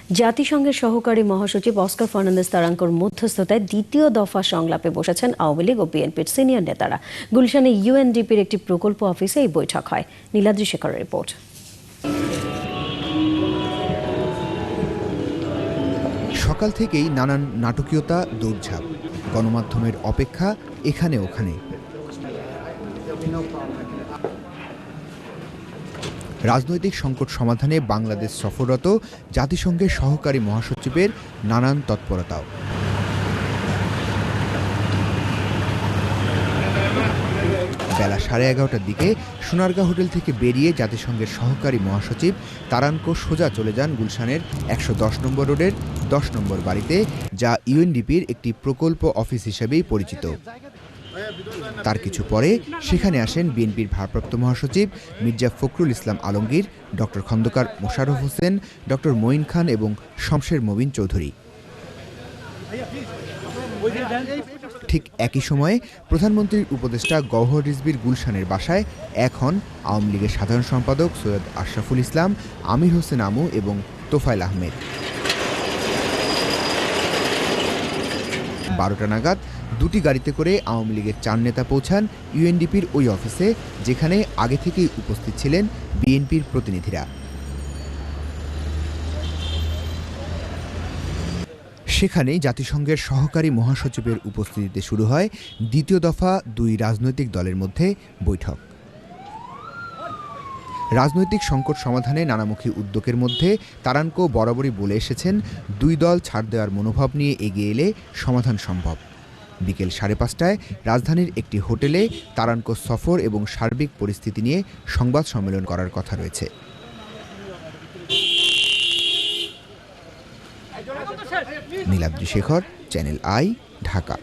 জাতিসংঘের সহকারী মহাসচিব অস্কার ফার্নান্দেজ তারাঙ্কোর মধ্যস্থতায় দ্বিতীয় দফা সংলাপে বসেছেন আওয়ামী লীগ ও বিএনপির সিনিয়র নেতারা। গুলশানে ইউএনডিপির একটি প্রকল্প অফিসে এই বৈঠক হয়। নীলাদ্রি শেখরের রিপোর্ট। সকাল থেকেই নানান নাটকীয়তা, দৌড়ঝাঁপ, গণমাধ্যমের অপেক্ষা এখানে ওখানে। রাজনৈতিক সংকট সমাধানে বাংলাদেশ সফররত জাতিসংঘের সহকারী মহাসচিবের নানান তৎপরতাও। বেলা 11:30টার দিকে সোনারগাঁ হোটেল থেকে বেরিয়ে জাতিসংঘের সহকারী মহাসচিব তারানকো সোজা চলে যান গুলশানের 110 নম্বর রোডের 10 নম্বর বাড়িতে, যা ইউএনডিপির একটি প্রকল্প অফিস হিসেবেই পরিচিত। তার কিছু পরে সেখানে আসেন বিএনপির ভারপ্রাপ্ত মহাসচিব মির্জা ফখরুল ইসলাম আলমগীর, ডক্টর খন্দকার মোশাররফ হোসেন, ডক্টর মঈন খান এবং শমশের মবিন চৌধুরী। ঠিক একই সময়ে প্রধানমন্ত্রীর উপদেষ্টা গওহর রিজভীর গুলশানের বাসায় এক হন আওয়ামী লীগের সাধারণ সম্পাদক সৈয়দ আশরাফুল ইসলাম, আমির হোসেন আমু এবং তোফায়েল আহমেদ। 12টা নাগাদ দুটি গাড়িতে করে আওয়ামী লীগের 4 নেতা পৌঁছান ইউএনডিপির ওই অফিসে, যেখানে আগে থেকেই উপস্থিত ছিলেন বিএনপির প্রতিনিধিরা। সেখানেই জাতিসংঘের সহকারী মহাসচিবের উপস্থিতিতে শুরু হয় দ্বিতীয় দফা দুই রাজনৈতিক দলের মধ্যে বৈঠক। রাজনৈতিক সংকট সমাধানে নানামুখী উদ্যোগের মধ্যে তারানকো বরাবরই বলে এসেছেন, দুই দল ছাড় দেওয়ার মনোভাব নিয়ে এগিয়ে এলে সমাধান সম্ভব। বিকেল 5:30টায় রাজধানীর একটি হোটেলে তারানকো সফর এবং সার্বিক পরিস্থিতি নিয়ে সংবাদ সম্মেলন করার কথা রয়েছে। Niladri Shekhar, channel I, Dhaka.